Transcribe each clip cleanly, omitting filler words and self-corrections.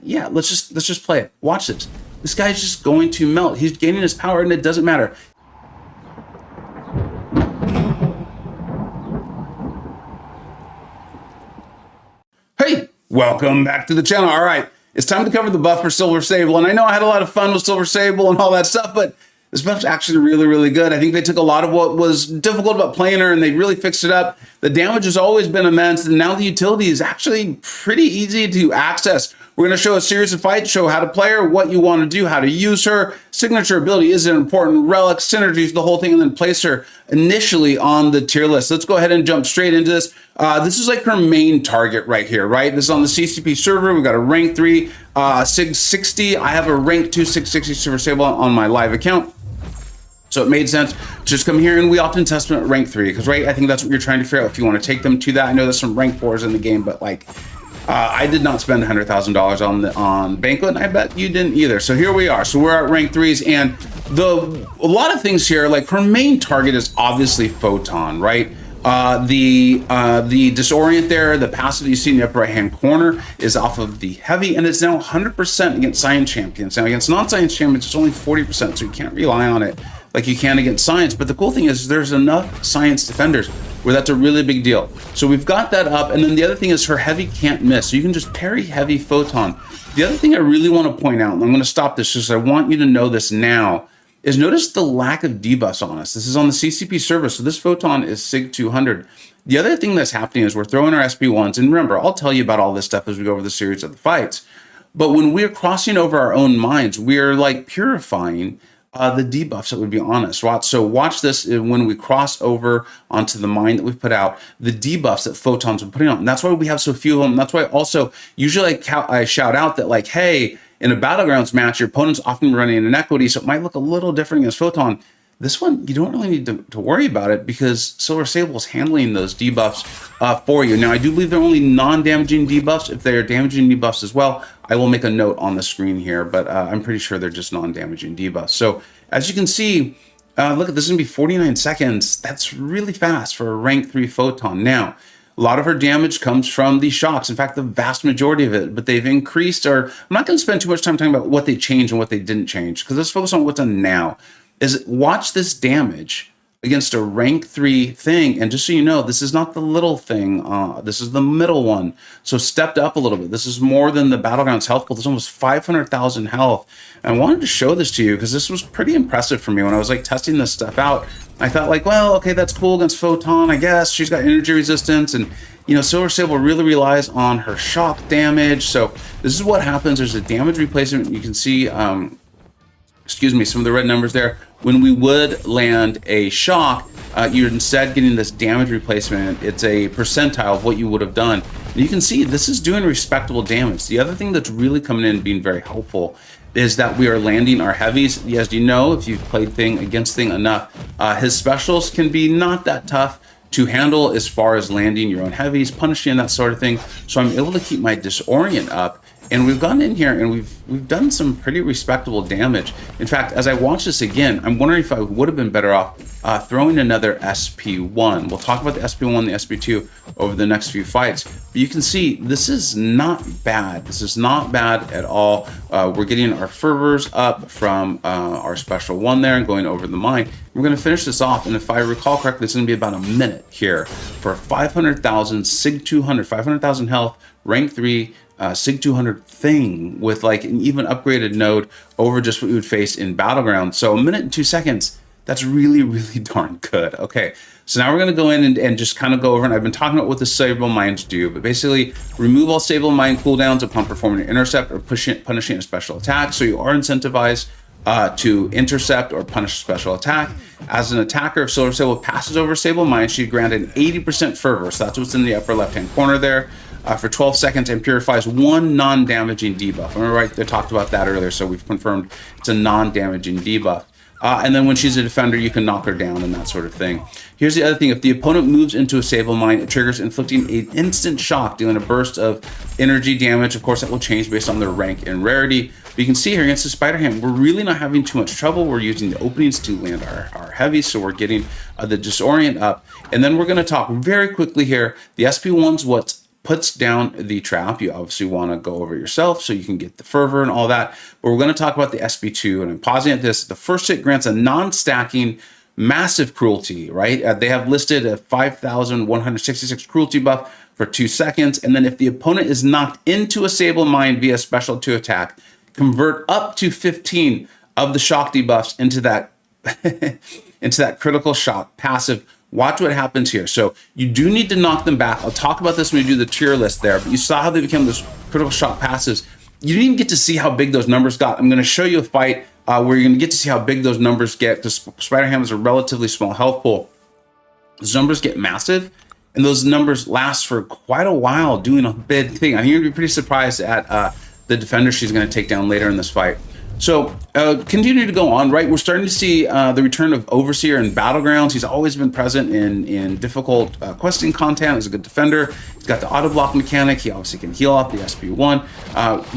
Yeah, let's just play it. Watch this. This guy's just going to melt. He's gaining his power, and it doesn't matter. Hey, welcome back to the channel. All right, it's time to cover the buff for Silver Sable, and I know I had a lot of fun with Silver Sable and all that stuff, but this buff's actually really, really good. I think they took a lot of what was difficult about playing her and they really fixed it up. The damage has always been immense, and now the utility is actually pretty easy to access. We're going to show a series of fights, show how to play her, what you want to do, how to use her. Signature ability is an important relic, synergies, the whole thing, and then place her initially on the tier list. Let's go ahead and jump straight into this. This is like her main target right here, right? This is on the CCP server. We've got a rank 3, 660. I have a rank 2, 660 Silver Sable on my live account. So it made sense to just come here, and we often test them at rank 3 because, right, I think that's what you're trying to figure out if you want to take them to that. I know there's some rank 4s in the game, but like I did not spend $100,000 on Banquet, and I bet you didn't either. So here we are. So we're at rank 3s, and a lot of things here, like her main target is obviously Photon, right? The disorient there, the passive you see in the upper right hand corner is off of the heavy, and it's now 100% against science champions. Now against non-science champions, it's only 40%, so you can't rely on it like you can against science. But the cool thing is there's enough science defenders where that's a really big deal. So we've got that up, and then the other thing is her heavy can't miss, so you can just parry heavy Photon. The other thing I really want to point out, and I'm going to stop this because I want you to know this now, is notice the lack of debuffs on us. This is on the CCP server, so this Photon is SIG 200. The other thing that's happening is we're throwing our SP1s, and remember, I'll tell you about all this stuff as we go over the series of the fights, but when we're crossing over our own minds, we're like purifying the debuffs that would be on us. So watch this when we cross over onto the mine that we've put out, the debuffs that Photons are putting on. And that's why we have so few of them. That's why also usually I shout out that like, hey, in a Battlegrounds match, your opponent's often running an inequity, so it might look a little different against Photon. This one, you don't really need to worry about it because Silver Sable is handling those debuffs for you. Now, I do believe they're only non-damaging debuffs. If they're damaging debuffs as well, I will make a note on the screen here, but I'm pretty sure they're just non-damaging debuffs. So as you can see, look, this is going to be 49 seconds. That's really fast for a rank 3 Photon. Now, a lot of her damage comes from the shocks. In fact, the vast majority of it, but they've increased, or I'm not going to spend too much time talking about what they changed and what they didn't change, because let's focus on what's done now. Is watch this damage against a rank 3 thing, and just so you know, this is not the little thing, this is the middle one, so stepped up a little bit. This is more than the Battlegrounds health goal. There's almost 500,000 health, and I wanted to show this to you because this was pretty impressive for me when I was like testing this stuff out. I thought like, well, okay, that's cool against Photon, I guess. She's got energy resistance, and you know, Silver Sable really relies on her shock damage. So this is what happens. There's a damage replacement. You can see, excuse me, some of the red numbers there. When we would land a shock, you're instead getting this damage replacement. It's a percentile of what you would have done. And you can see this is doing respectable damage. The other thing that's really coming in and being very helpful is that we are landing our heavies. As you know, if you've played Thing against Thing enough, his specials can be not that tough to handle as far as landing your own heavies, punishing, that sort of thing. So I'm able to keep my disorient up. And we've gone in here and we've done some pretty respectable damage. In fact, as I watch this again, I'm wondering if I would have been better off throwing another SP1. We'll talk about the SP1, the SP2 over the next few fights. But you can see this is not bad. This is not bad at all. We're getting our fervors up from our special one there and going over the mine. We're going to finish this off, and if I recall correctly, it's going to be about a minute here for 500,000 SIG 200, 500,000 health, rank 3. SIG 200 thing with like an even upgraded node over just what you would face in Battleground. So a minute and 2 seconds, that's really, really darn good. Okay, so now we're going to go in and just kind of go over, and I've been talking about what the Sable mines do, but basically remove all Sable mine cooldowns upon performing an intercept or punishing a special attack. So you are incentivized to intercept or punish a special attack. As an attacker, if Silver Sable passes over Sable mine, she'd grant an 80% fervor. So that's what's in the upper left-hand corner there. For 12 seconds and purifies one non-damaging debuff. Remember, right, they talked about that earlier, so we've confirmed it's a non-damaging debuff. And then when she's a defender, you can knock her down and that sort of thing. Here's the other thing. If the opponent moves into a Sable mine, it triggers inflicting an instant shock, dealing a burst of energy damage. Of course, that will change based on their rank and rarity. But you can see here against the Spider Ham, we're really not having too much trouble. We're using the openings to land our heavies, so we're getting the disorient up. And then we're going to talk very quickly here. The SP1's what's puts down the trap. You obviously want to go over it yourself so you can get the fervor and all that. But we're going to talk about the SP2, and I'm pausing at this. The first hit grants a non-stacking massive cruelty, right? They have listed a 5,166 cruelty buff for 2 seconds. And then if the opponent is knocked into a Sable Mine via special 2 attack, convert up to 15 of the shock debuffs into that into that critical shock passive. Watch what happens here. So you do need to knock them back. I'll talk about this when we do the tier list there, but you saw how they became those critical shock passives. You didn't even get to see how big those numbers got. I'm going to show you a fight where you're going to get to see how big those numbers get, because Spider-Ham is a relatively small health pool. Those numbers get massive, and those numbers last for quite a while doing a big thing. I think you're going to be pretty surprised at the defender she's going to take down later in this fight. So continue to go on, right? We're starting to see the return of Overseer in Battlegrounds. He's always been present in difficult questing content. He's a good defender. He's got the auto block mechanic. He obviously can heal off the SP1.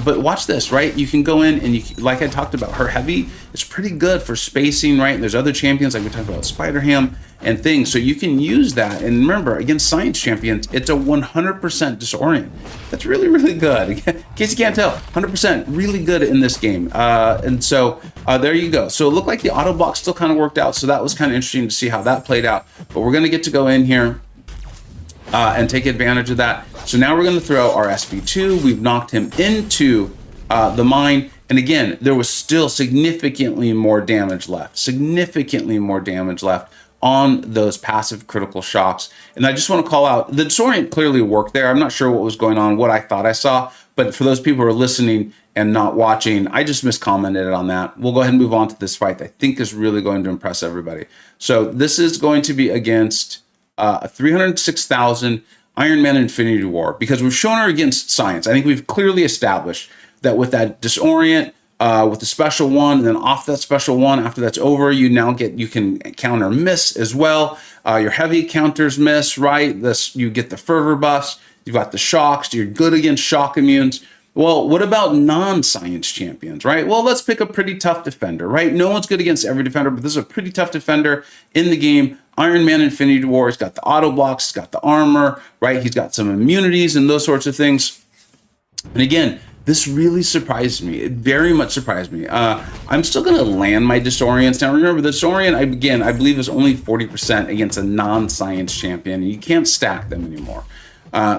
But watch this, right? You can go in and, like I talked about, her heavy is pretty good for spacing, right? And there's other champions, like we talked about Spider-Ham and things. So you can use that. And remember, against science champions, it's a 100% disorient. That's really, really good. In case you can't tell, 100% really good in this game. And so there you go. So it looked like the auto block still kind of worked out. So that was kind of interesting to see how that played out. But we're going to get to go in here and take advantage of that. So now we're going to throw our SP2. We've knocked him into the mine. And again, there was still significantly more damage left. On those passive critical shocks. And I just want to call out, the disorient clearly worked there. I'm not sure what was going on, what I thought I saw, but for those people who are listening and not watching, I just miscommented on that. We'll go ahead and move on to this fight that I think is really going to impress everybody. So this is going to be against a 306,000 Iron Man Infinity War, because we've shown her against science. I think we've clearly established that with that disorient, with the special one, and then off that special one, after that's over, you can counter miss as well. Your heavy counters miss, right? You get the fervor buffs, you've got the shocks, you're good against shock immunes. Well, what about non-science champions, right? Well, let's pick a pretty tough defender, right? No one's good against every defender, but this is a pretty tough defender in the game. Iron Man Infinity War, he's got the auto blocks, he's got the armor, right? He's got some immunities and those sorts of things. And again, this really surprised me. It very much surprised me. I'm still going to land my disorients. Now, remember, the disorient, I believe, is only 40% against a non-science champion. And you can't stack them anymore.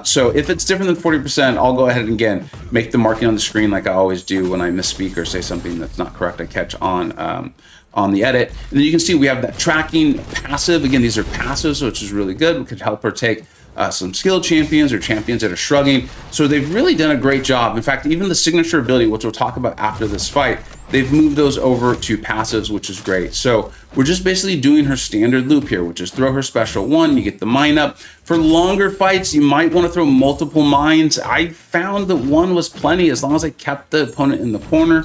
So if it's different than 40%, I'll go ahead and, again, make the marking on the screen like I always do when I misspeak or say something that's not correct. I catch on the edit. And then you can see we have that tracking passive. Again, these are passives, which is really good. We could help her take some skilled champions or champions that are shrugging. So they've really done a great job. In fact, even the signature ability, which we'll talk about after this fight, they've moved those over to passives, which is great. So we're just basically doing her standard loop here, which is throw her special one, you get the mine up. For longer fights, you might want to throw multiple mines. I found that one was plenty as long as I kept the opponent in the corner,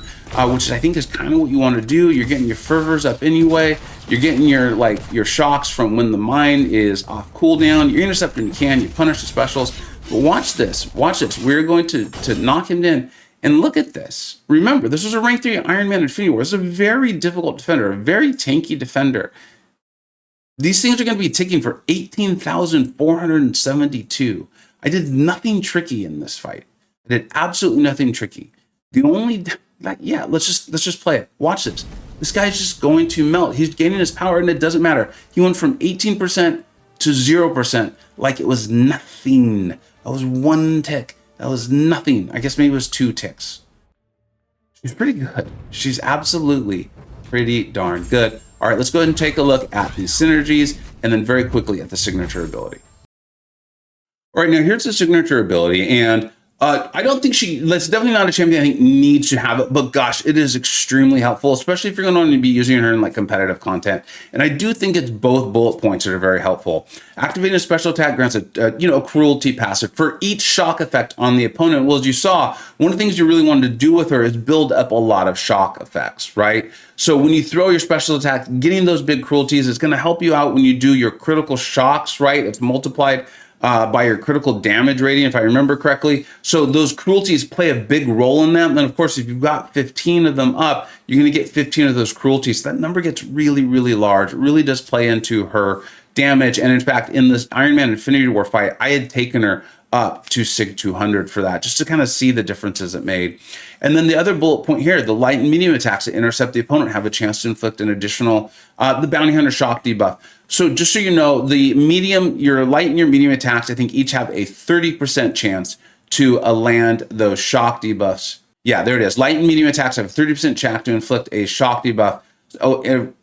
which I think is kind of what you want to do. You're getting your fervors up anyway. You're getting your shocks from when the mine is off cooldown. You're intercepting you can, you punish the specials. But watch this. We're going to knock him in. And look at this. Remember, this was a rank 3 Iron Man Infinity War. This is a very difficult defender, a very tanky defender. These things are going to be ticking for 18,472. I did nothing tricky in this fight. I did absolutely nothing tricky. The only, let's just play it. Watch this. This guy's just going to melt. He's gaining his power, and it doesn't matter. He went from 18% to 0% like it was nothing. That was one tick. That was nothing. I guess maybe it was 2 ticks. She's pretty good. She's absolutely pretty darn good. All right, let's go ahead and take a look at the synergies and then very quickly at the signature ability. All right, now here's the signature ability, and I don't think that's definitely not a champion I think needs to have it, but gosh, it is extremely helpful, especially if you're going to be using her in like competitive content. And I do think it's both bullet points that are very helpful. Activating a special attack grants a cruelty passive for each shock effect on the opponent. Well, as you saw, one of the things you really wanted to do with her is build up a lot of shock effects, right? So when you throw your special attack, getting those big cruelties is going to help you out when you do your critical shocks, right? It's multiplied by your critical damage rating, if I remember correctly. So those cruelties play a big role in them. And of course, if you've got 15 of them up, you're going to get 15 of those cruelties. That number gets really, really large. It really does play into her damage. And in fact, in this Iron Man Infinity War fight, I had taken her up to SIG 200 for that, just to kind of see the differences it made. And then the other bullet point here, the light and medium attacks that intercept the opponent have a chance to inflict an additional, the Bounty Hunter shock debuff. So just so you know, the medium, your light and your medium attacks, I think each have a 30% chance to land those shock debuffs. Yeah, there it is. Light and medium attacks have a 30% chance to inflict a shock debuff,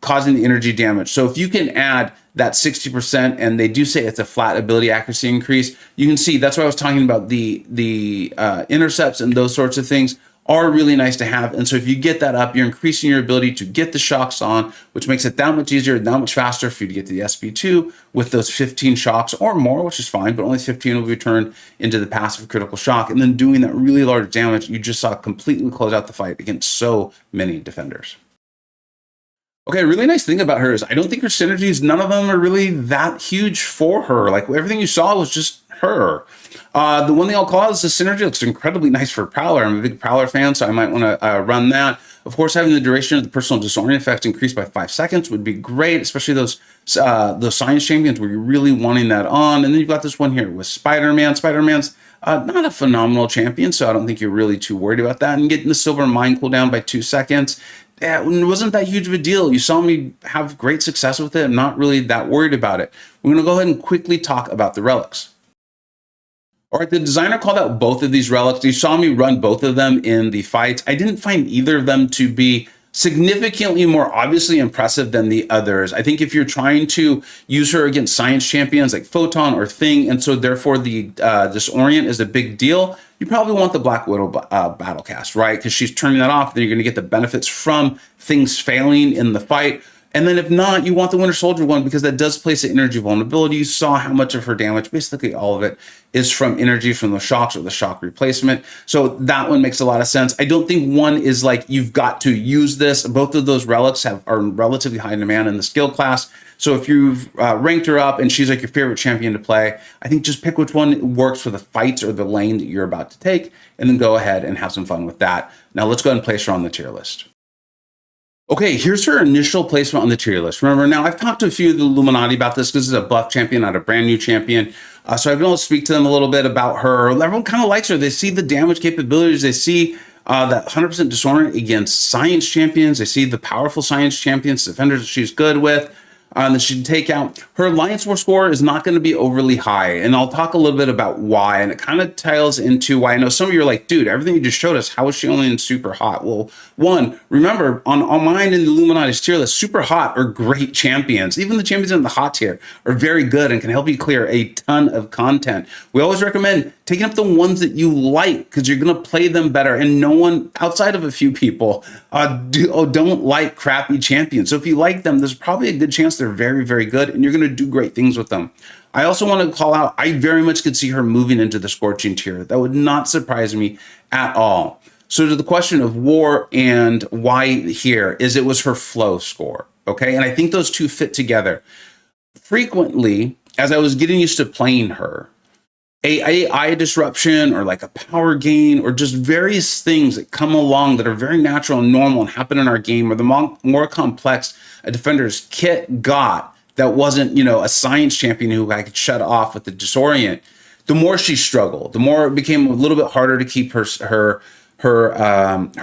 causing the energy damage. So if you can add that 60%, and they do say it's a flat ability accuracy increase, you can see that's why I was talking about the intercepts and those sorts of things are really nice to have. And so if you get that up, you're increasing your ability to get the shocks on, which makes it that much easier, that much faster for you to get to the SP2 with those 15 shocks or more, which is fine, but only 15 will be turned into the passive critical shock. And then doing that really large damage, you just saw completely close out the fight against so many defenders. Okay, a really nice thing about her is I don't think her synergies, none of them are really that huge for her. Like everything you saw was just her. The one thing I'll call out is the synergy looks incredibly nice for Prowler. I'm a big Prowler fan, so I might want to run that. Of course, having the duration of the personal disorient effect increased by 5 seconds would be great, especially those science champions where you're really wanting that on. And then you've got this one here with Spider-Man. Spider-Man's not a phenomenal champion, so I don't think you're really too worried about that. And getting the silver mine cooldown by 2 seconds, it wasn't that huge of a deal. You saw me have great success with it. I'm not really that worried about it. We're going to go ahead and quickly talk about the relics. All right, the designer called out both of these relics. You saw me run both of them in the fights. I didn't find either of them to be significantly more obviously impressive than the others. I think if you're trying to use her against science champions like Photon or Thing, and so therefore the disorient is a big deal, you probably want the Black Widow Battlecast, right? Because she's turning that off, then you're going to get the benefits from things failing in the fight. And then if not, you want the Winter Soldier one because that does place an energy vulnerability. You saw how much of her damage, basically all of it, is from energy from the shocks or the shock replacement. So that one makes a lot of sense. I don't think one is like you've got to use this. Both of those relics are relatively high demand in the skill class. So if you've ranked her up and she's like your favorite champion to play, I think just pick which one works for the fights or the lane that you're about to take, and then go ahead and have some fun with that. Now let's go ahead and place her on the tier list. Okay, here's her initial placement on the tier list. Remember, now I've talked to a few of the Illuminati about this because this is a buff champion, not a brand new champion. So I've been able to speak to them a little bit about her. Everyone kind of likes her. They see the damage capabilities. They see that 100% disorient against science champions. They see the powerful science champions, defenders that she's good with. That she can take out. Her Alliance War score is not going to be overly high, and I'll talk a little bit about why, and it kind of ties into why I know some of you are like, dude, everything you just showed us, how is she only in super hot? Well, one, remember, on mine in the Illuminati's tier list, super hot are great champions. Even the champions in the hot tier are very good and can help you clear a ton of content. We always recommend taking up the ones that you like because you're going to play them better, and no one, outside of a few people, don't like crappy champions. So if you like them, there's probably a good chance they're very, very good, and you're going to do great things with them. I also want to call out, I very much could see her moving into the Scorching tier. That would not surprise me at all. So to the question of War and why here is it was her flow score, okay? And I think those two fit together. Frequently, as I was getting used to playing her, a AI disruption or like a power gain or just various things that come along that are very natural and normal and happen in our game, or the more complex a defender's kit got that wasn't, a science champion who I could shut off with the disorient, the more she struggled, the more it became a little bit harder to keep her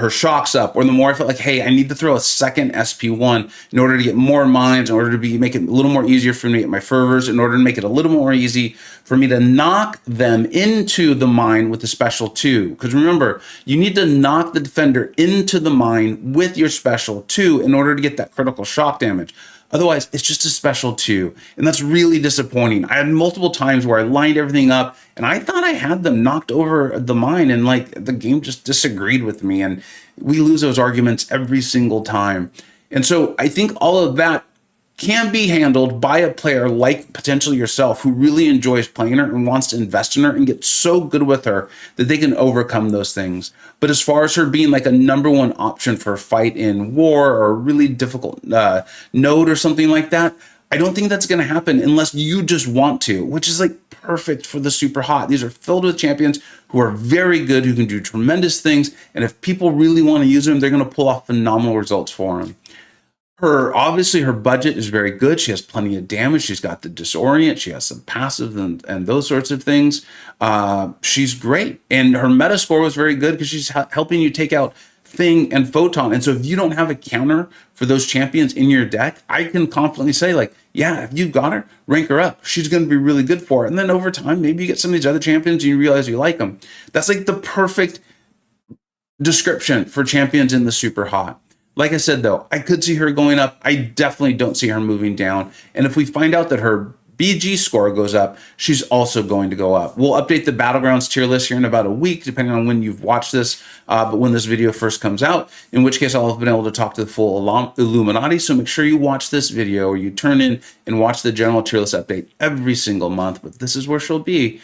shocks up, or the more I felt like, hey, I need to throw a second SP1 in order to get more mines, in order to make it a little more easier for me to get my fervors, in order to make it a little more easy for me to knock them into the mine with the special 2. Because remember, you need to knock the defender into the mine with your special 2 in order to get that critical shock damage. Otherwise, it's just a special 2. And that's really disappointing. I had multiple times where I lined everything up and I thought I had them knocked over the mine, and like the game just disagreed with me. And we lose those arguments every single time. And so I think all of that can be handled by a player like potentially yourself who really enjoys playing her and wants to invest in her and get so good with her that they can overcome those things. But as far as her being like a number one option for a fight in War or a really difficult node or something like that, I don't think that's going to happen unless you just want to, which is like perfect for the super hot. These are filled with champions who are very good, who can do tremendous things. And if people really want to use them, they're going to pull off phenomenal results for them. Obviously her budget is very good. She has plenty of damage. She's got the disorient. She has some passive and those sorts of things. She's great, and her meta score was very good because she's helping you take out Thing and Photon. And so if you don't have a counter for those champions in your deck, I can confidently say, like, yeah, if you've got her, rank her up. She's going to be really good for it. And then over time, maybe you get some of these other champions and you realize you like them. That's like the perfect description for champions in the super hot. Like I said, though, I could see her going up. I definitely don't see her moving down. And if we find out that her BG score goes up, she's also going to go up. We'll update the Battlegrounds tier list here in about a week, depending on when you've watched this, but when this video first comes out, in which case I'll have been able to talk to the full Illuminati. So make sure you watch this video, or you turn in and watch the general tier list update every single month. But this is where she'll be.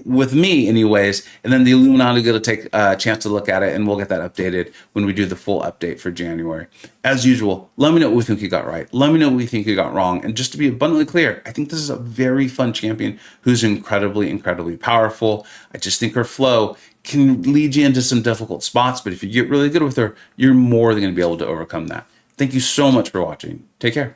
With me anyways, and then the Illuminati going to take a chance to look at it, and we'll get that updated when we do the full update for January. As usual, let me know what we think you got right. Let me know what we think you got wrong. And just to be abundantly clear, I think this is a very fun champion who's incredibly, incredibly powerful. I just think her flow can lead you into some difficult spots, but if you get really good with her, you're more than going to be able to overcome that. Thank you so much for watching. Take care.